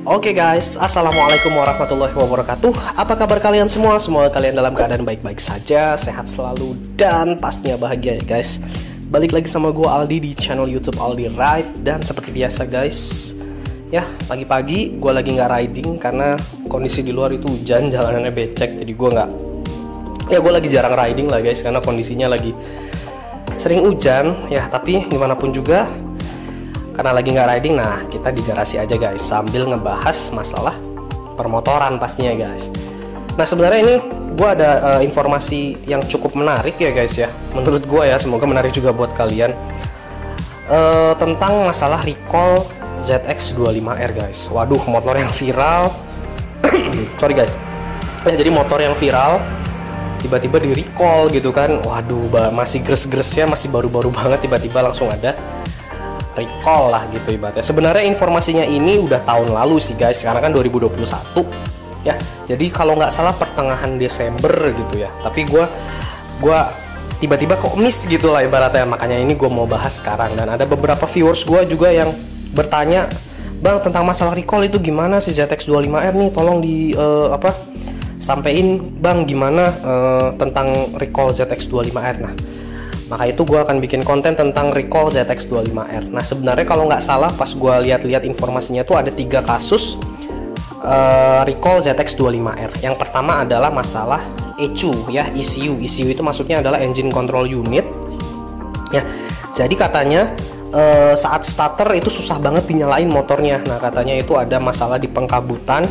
Oke guys, assalamualaikum warahmatullahi wabarakatuh. Apa kabar kalian semua? Semoga kalian dalam keadaan baik-baik saja, sehat selalu, dan pastinya bahagia ya guys. Balik lagi sama gue Aldi di channel YouTube Aldi Ride. Dan seperti biasa guys, ya pagi-pagi gue lagi nggak riding karena kondisi di luar itu hujan, jalanannya becek. Jadi gue lagi jarang riding lah guys, karena kondisinya lagi sering hujan ya. Tapi gimana pun juga, karena lagi nggak riding, nah kita di garasi aja guys, sambil ngebahas masalah permotoran pastinya guys. Nah sebenarnya ini gue ada informasi yang cukup menarik ya guys ya, menurut gue ya, semoga menarik juga buat kalian, tentang masalah recall ZX25R guys. Waduh, motor yang viral sorry guys ya, jadi motor yang viral tiba-tiba di recall gitu kan. Waduh, masih gres-gresnya, masih baru-baru banget, tiba-tiba langsung ada recall lah gitu ibaratnya. Sebenarnya informasinya ini udah tahun lalu sih guys, karena kan 2021 ya. Jadi kalau nggak salah pertengahan Desember gitu ya. Tapi gue tiba-tiba kok miss gitu lah ibaratnya. Makanya ini gue mau bahas sekarang. Dan ada beberapa viewers gue juga yang bertanya, bang, tentang masalah recall itu gimana sih ZX25R nih, tolong sampein bang gimana tentang recall ZX25R. Nah maka itu gue akan bikin konten tentang recall ZX25R. Nah sebenarnya kalau nggak salah pas gue lihat-lihat informasinya tuh ada 3 kasus recall ZX25R. Yang pertama adalah masalah ECU ya, ECU itu maksudnya adalah engine control unit ya. Jadi katanya saat starter itu susah banget dinyalain motornya. Nah katanya itu ada masalah di pengkabutan.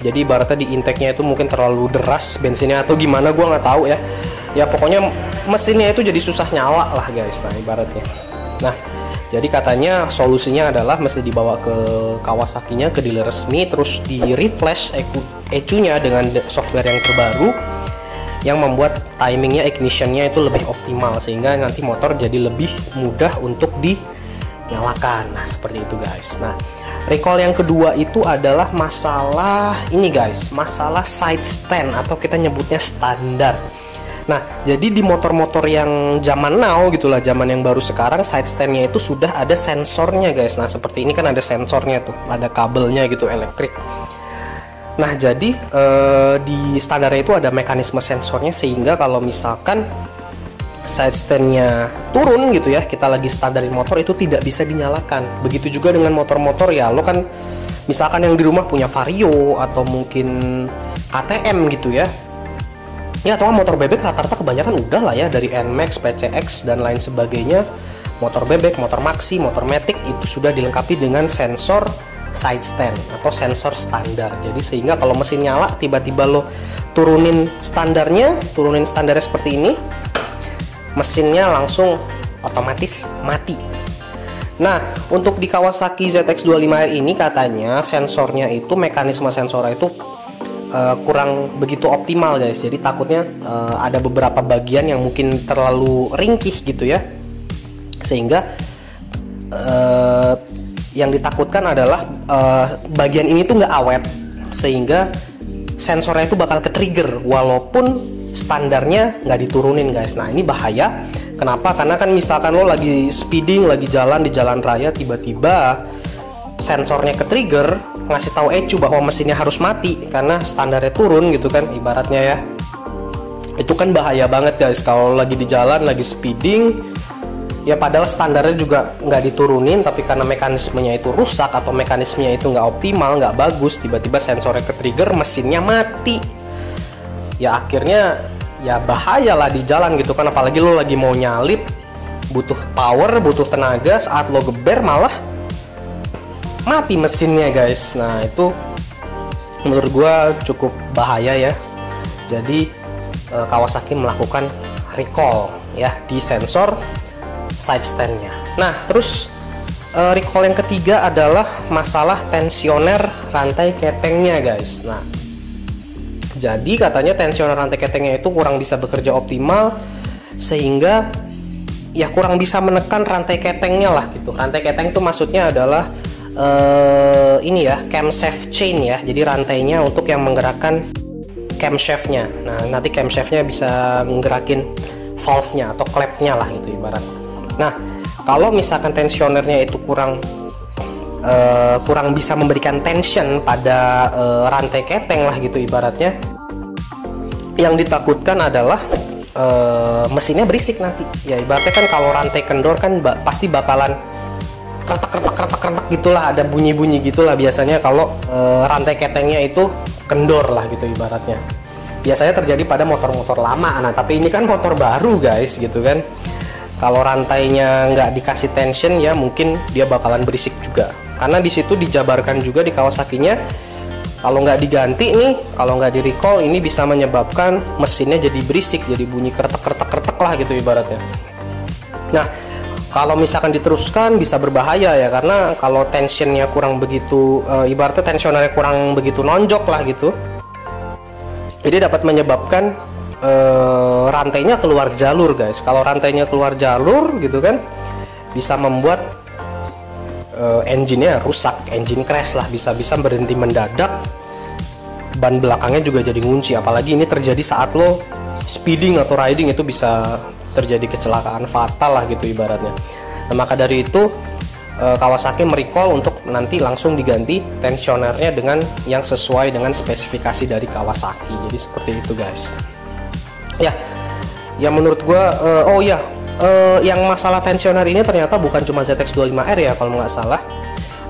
Jadi ibaratnya di intake-nya itu mungkin terlalu deras bensinnya atau gimana, gue nggak tahu ya. Ya pokoknya mesinnya itu jadi susah nyala lah guys. Nah ibaratnya. Nah jadi katanya solusinya adalah mesti dibawa ke Kawasaki-nya, ke dealer resmi, terus di refresh ECU-nya dengan software yang terbaru yang membuat timingnya, ignition-nya itu lebih optimal, sehingga nanti motor jadi lebih mudah untuk dinyalakan. Nah seperti itu guys. Nah recall yang kedua itu adalah masalah ini guys, masalah side stand atau kita nyebutnya standar. Nah jadi di motor-motor yang zaman now gitulah, zaman yang baru sekarang, side stand-nya itu sudah ada sensornya guys. Nah seperti ini kan ada sensornya tuh, ada kabelnya gitu, elektrik. Nah jadi di standarnya itu ada mekanisme sensornya, sehingga kalau misalkan side stand-nya turun gitu ya, kita lagi standarin motor, itu tidak bisa dinyalakan. Begitu juga dengan motor-motor ya, lo kan misalkan yang di rumah punya Vario atau mungkin KTM gitu ya, atau motor bebek rata-rata kebanyakan udah lah ya, dari NMAX, PCX dan lain sebagainya. Motor bebek, motor maxi, motor matic itu sudah dilengkapi dengan sensor side stand atau sensor standar. Jadi sehingga kalau mesin nyala, tiba-tiba lo turunin standarnya seperti ini, mesinnya langsung otomatis mati. Nah untuk di Kawasaki ZX25R ini katanya sensornya itu, mekanisme sensornya itu kurang begitu optimal guys. Jadi takutnya ada beberapa bagian yang mungkin terlalu ringkih gitu ya, sehingga yang ditakutkan adalah bagian ini tuh nggak awet, sehingga sensornya itu bakal ke-trigger walaupun standarnya nggak diturunin guys. Nah ini bahaya. Kenapa? Karena kan misalkan lo lagi speeding, lagi jalan di jalan raya, tiba-tiba sensornya ke-trigger, ngasih tahu ECU bahwa mesinnya harus mati karena standarnya turun gitu kan ibaratnya ya. Itu kan bahaya banget guys kalau lagi di jalan, lagi speeding ya, padahal standarnya juga nggak diturunin, tapi karena mekanismenya itu rusak atau mekanismenya itu nggak optimal, nggak bagus, tiba-tiba sensornya ke-trigger, mesinnya mati. Ya akhirnya ya bahaya lah di jalan gitu kan, apalagi lo lagi mau nyalip, butuh power, butuh tenaga, saat lo geber malah mati mesinnya guys. Nah itu menurut gue cukup bahaya ya. Jadi Kawasaki melakukan recall ya di sensor side stand-nya. Nah terus recall yang ketiga adalah masalah tensioner rantai ketengnya guys. Nah jadi katanya tensioner rantai ketengnya itu kurang bisa bekerja optimal, sehingga ya kurang bisa menekan rantai ketengnya lah gitu. Rantai keteng itu maksudnya adalah ini ya, camshaft chain ya. Jadi rantainya untuk yang menggerakkan camshaftnya. Nah nanti camshaftnya bisa menggerakin valve-nya atau klepnya lah itu ibarat. Nah kalau misalkan tensionernya itu kurang kurang bisa memberikan tension pada rantai keteng lah gitu ibaratnya. Yang ditakutkan adalah mesinnya berisik nanti. Ya ibaratnya kan kalau rantai kendor kan pasti bakalan kretek gitulah, ada bunyi-bunyi gitulah biasanya kalau rantai ketengnya itu kendor lah gitu ibaratnya. Biasanya terjadi pada motor-motor lama. Nah tapi ini kan motor baru guys gitu kan. Kalau rantainya nggak dikasih tension ya mungkin dia bakalan berisik juga. Karena di situ dijabarkan juga di Kawasaki-nya, kalau nggak diganti nih, kalau nggak di recall, ini bisa menyebabkan mesinnya jadi berisik, jadi bunyi kretek lah gitu ibaratnya. Nah kalau misalkan diteruskan bisa berbahaya ya, karena kalau tensionnya kurang begitu, ibaratnya tensionernya kurang begitu nonjok lah gitu, jadi dapat menyebabkan rantainya keluar jalur guys. Kalau rantainya keluar jalur gitu kan, bisa membuat engine-nya rusak, engine crash lah, bisa berhenti mendadak, ban belakangnya juga jadi ngunci. Apalagi ini terjadi saat lo speeding atau riding, itu bisa terjadi kecelakaan fatal lah gitu ibaratnya. Nah, maka dari itu Kawasaki merecall untuk nanti langsung diganti tensionernya dengan yang sesuai dengan spesifikasi dari Kawasaki. Jadi seperti itu guys. Ya menurut gua yang masalah tensioner ini ternyata bukan cuma ZX25R ya kalau nggak salah.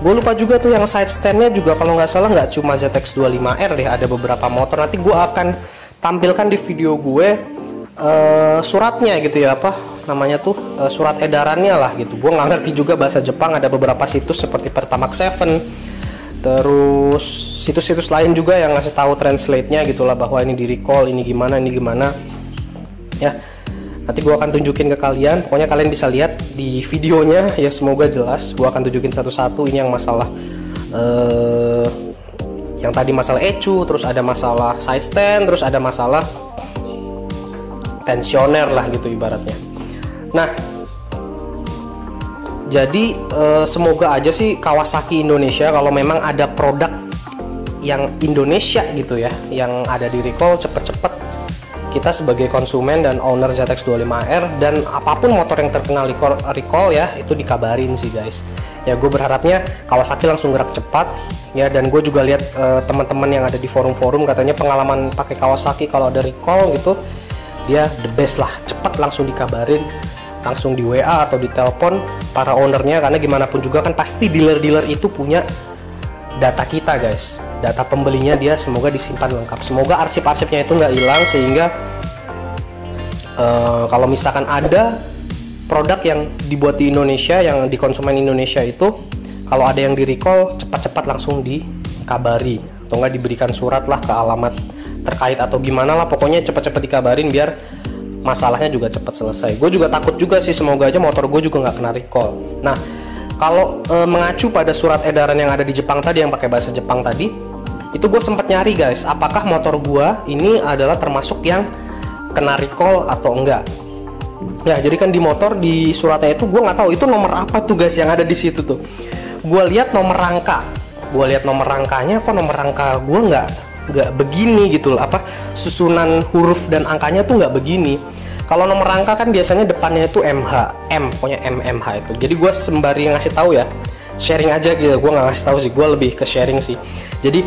Gue lupa juga tuh yang side stand-nya juga kalau nggak salah nggak cuma ZX25R deh, ada beberapa motor. Nanti gue akan tampilkan di video gue suratnya gitu ya, apa namanya tuh, surat edarannya lah gitu. Gue nggak ngerti juga bahasa Jepang, ada beberapa situs seperti Pertamax 7, terus situs-situs lain juga yang ngasih tahu translate-nya gitulah, bahwa ini di recall, ini gimana ya. Nanti gue akan tunjukin ke kalian, pokoknya kalian bisa lihat di videonya ya, semoga jelas. Gue akan tunjukin satu-satu. Ini yang masalah yang tadi masalah ECU, terus ada masalah side stand, terus ada masalah tensioner lah gitu ibaratnya. Nah jadi semoga aja sih Kawasaki Indonesia, kalau memang ada produk yang Indonesia gitu ya, yang ada di recall, cepet-cepet kita sebagai konsumen dan owner ZX25R dan apapun motor yang terkena recall ya, itu dikabarin sih guys. Ya gue berharapnya Kawasaki langsung gerak cepat ya. Dan gue juga lihat teman-teman yang ada di forum-forum katanya pengalaman pakai Kawasaki kalau ada recall gitu, dia the best lah, cepat langsung dikabarin, langsung di WA atau di telepon para ownernya. Karena gimana pun juga kan pasti dealer-dealer itu punya data kita guys, data pembelinya dia, semoga disimpan lengkap, semoga arsip-arsipnya itu nggak hilang, sehingga kalau misalkan ada produk yang dibuat di Indonesia, yang di konsumen Indonesia itu, kalau ada yang di recall, cepat-cepat langsung dikabari atau nggak diberikan surat lah ke alamat terkait atau gimana lah, pokoknya cepat-cepat dikabarin biar masalahnya juga cepat selesai. Gue juga takut juga sih, semoga aja motor gue juga nggak kena recall. Nah kalau mengacu pada surat edaran yang ada di Jepang tadi, yang pakai bahasa Jepang tadi, itu gue sempat nyari guys, apakah motor gue ini adalah termasuk yang kena recall atau enggak. Ya jadi kan di motor, di suratnya itu gue nggak tahu itu nomor apa tuh guys yang ada di situ tuh. Gue lihat nomor rangka, rangkanya kok nomor rangka gue nggak begini gitu loh, apa susunan huruf dan angkanya tuh nggak begini. Kalau nomor rangka kan biasanya depannya itu pokoknya MMH itu. Jadi gue sembari ngasih tahu ya, sharing aja gitu. Gue nggak ngasih tahu sih, gue lebih ke sharing sih. Jadi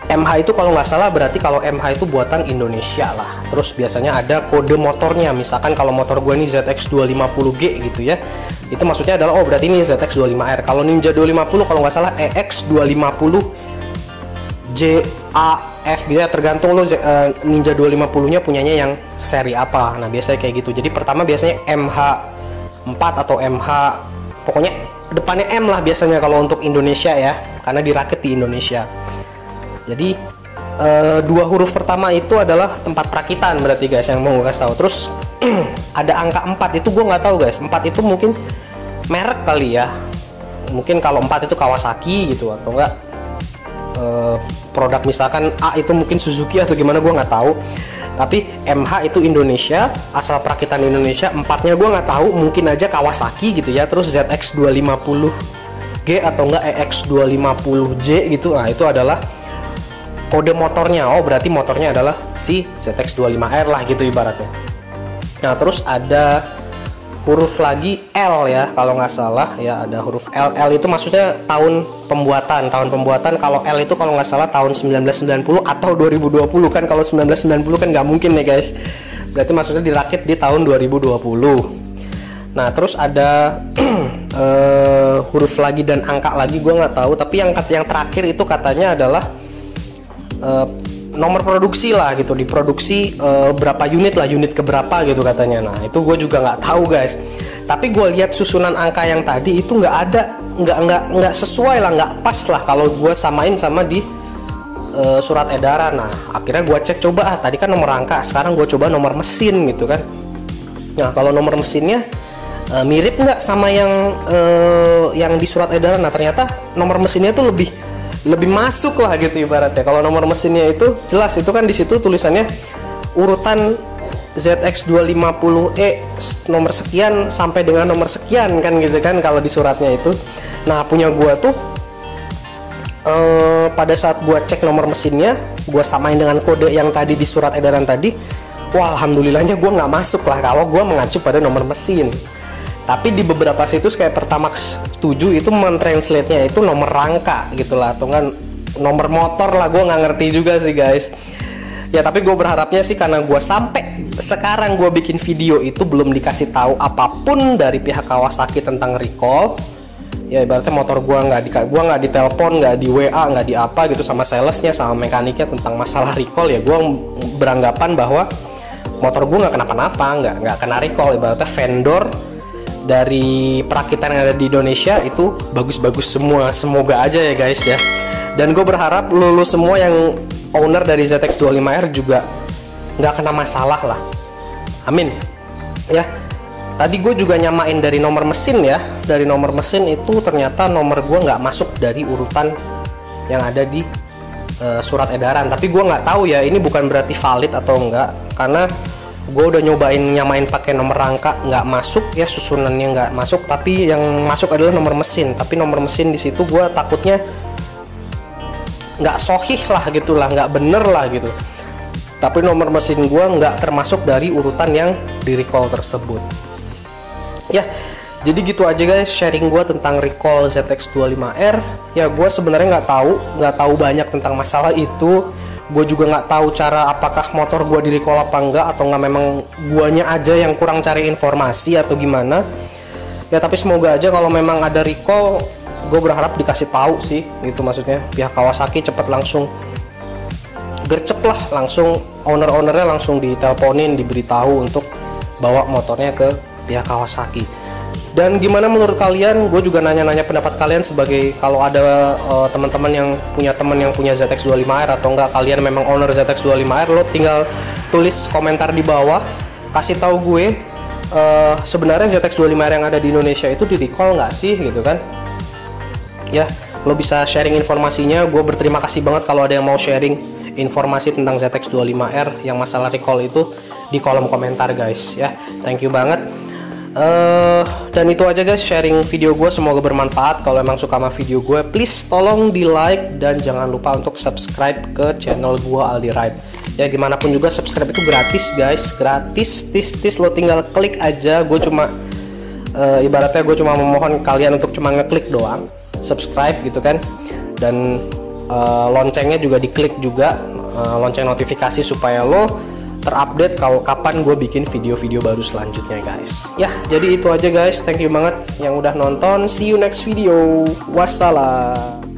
MH itu kalau nggak salah berarti kalau MH itu buatan Indonesia lah. Terus biasanya ada kode motornya. Misalkan kalau motor gue ini ZX250G gitu ya, itu maksudnya adalah oh berarti ini ZX25R. Kalau Ninja 250 kalau nggak salah EX250JAF gitu ya, tergantung lo Ninja 250 nya punyanya yang seri apa. Nah biasanya kayak gitu. Jadi pertama biasanya MH4 atau MH, pokoknya depannya M lah biasanya kalau untuk Indonesia ya, karena dirakit di Indonesia. Jadi dua huruf pertama itu adalah tempat perakitan berarti guys, yang mau gue kasih tahu. Terus ada angka 4 itu gue nggak tahu guys, 4 itu mungkin merek kali ya, mungkin kalau 4 itu Kawasaki gitu, atau enggak produk misalkan A itu mungkin Suzuki atau gimana, gue nggak tahu. Tapi MH itu Indonesia, asal perakitan Indonesia. 4-nya gue nggak tahu, mungkin aja Kawasaki gitu ya. Terus ZX250G atau enggak EX250J gitu, nah itu adalah kode motornya. Oh berarti motornya adalah si ZX25R lah gitu ibaratnya. Nah terus ada huruf lagi L ya kalau nggak salah ya, ada huruf L. L itu maksudnya tahun pembuatan. Kalau L itu kalau nggak salah tahun 1990 atau 2020 kan. Kalau 1990 kan nggak mungkin nih guys, berarti maksudnya dirakit di tahun 2020. Nah terus ada huruf lagi dan angka lagi, gue nggak tahu, tapi yang terakhir itu katanya adalah nomor produksi lah gitu, diproduksi berapa unit lah, unit keberapa gitu katanya. Nah itu gue juga nggak tahu guys, tapi gue lihat susunan angka yang tadi itu nggak ada, nggak sesuai lah, nggak pas lah kalau gue samain sama di surat edaran. Nah akhirnya gue cek coba, tadi kan nomor angka, sekarang gue coba nomor mesin gitu kan. Nah kalau nomor mesinnya mirip nggak sama yang di surat edaran. Nah ternyata nomor mesinnya tuh lebih masuk lah gitu ibaratnya. Kalau nomor mesinnya itu jelas, itu kan di situ tulisannya urutan ZX250E nomor sekian sampai dengan nomor sekian kan gitu kan kalau di suratnya itu. Nah punya gua tuh pada saat gua cek nomor mesinnya, gua samain dengan kode yang tadi di surat edaran tadi, wah alhamdulillahnya gua nggak masuk lah kalau gua mengacu pada nomor mesin. Tapi di beberapa situs kayak Pertamax 7 itu mentranslate-nya itu nomor rangka gitu lah, atau kan nomor motor lah, gue nggak ngerti juga sih guys. Ya tapi gue berharapnya sih, karena gue sampai sekarang gue bikin video itu belum dikasih tahu apapun dari pihak Kawasaki tentang recall. Ya ibaratnya motor gue nggak ditelepon, nggak di WA, nggak di apa gitu sama salesnya, sama mekaniknya tentang masalah recall. Ya gue beranggapan bahwa motor gue nggak kenapa-napa, nggak kena recall. Ibaratnya vendor dari perakitan yang ada di Indonesia itu bagus-bagus semua, semoga aja ya guys ya. Dan gue berharap lu semua yang owner dari ZX25R juga nggak kena masalah lah, amin ya. Tadi gue juga nyamain dari nomor mesin ya, dari nomor mesin itu ternyata nomor gue nggak masuk dari urutan yang ada di surat edaran. Tapi gue nggak tahu ya, ini bukan berarti valid atau enggak, karena gue udah nyobain nyamain pakai nomor rangka, nggak masuk ya, susunannya nggak masuk. Tapi yang masuk adalah nomor mesin. Tapi nomor mesin di situ gue takutnya nggak sohih lah gitulah, nggak bener lah gitu. Tapi nomor mesin gue nggak termasuk dari urutan yang di recall tersebut. Ya jadi gitu aja guys sharing gue tentang recall ZX25R. Ya gue sebenarnya nggak tahu banyak tentang masalah itu. Gue juga nggak tahu cara apakah motor gue di recall apa enggak, atau nggak memang guanya aja yang kurang cari informasi atau gimana ya. Tapi semoga aja kalau memang ada recall, gue berharap dikasih tahu sih gitu, maksudnya pihak Kawasaki cepet langsung gercep lah, langsung owner-ownernya langsung diteleponin, diberitahu untuk bawa motornya ke pihak Kawasaki. Dan gimana menurut kalian? Gue juga nanya-nanya pendapat kalian, sebagai kalau ada teman-teman yang punya ZX25R atau enggak kalian memang owner ZX25R, lo tinggal tulis komentar di bawah, kasih tahu gue sebenarnya ZX25R yang ada di Indonesia itu di recall nggak sih gitu kan. Ya lo bisa sharing informasinya. Gue berterima kasih banget kalau ada yang mau sharing informasi tentang ZX25R yang masalah recall itu di kolom komentar guys ya. Thank you banget. Dan itu aja guys sharing video gue, semoga bermanfaat. Kalau emang suka sama video gue, please tolong di like dan jangan lupa untuk subscribe ke channel gue Aldi Ride. Ya gimana pun juga subscribe itu gratis guys, gratis, tis lo tinggal klik aja. Gue cuma ibaratnya gue cuma memohon kalian untuk cuma ngeklik doang subscribe gitu kan. Dan loncengnya juga diklik juga, lonceng notifikasi supaya lo terupdate kalau kapan gue bikin video-video baru selanjutnya guys. Ya jadi itu aja guys, thank you banget yang udah nonton. See you next video, wassalam.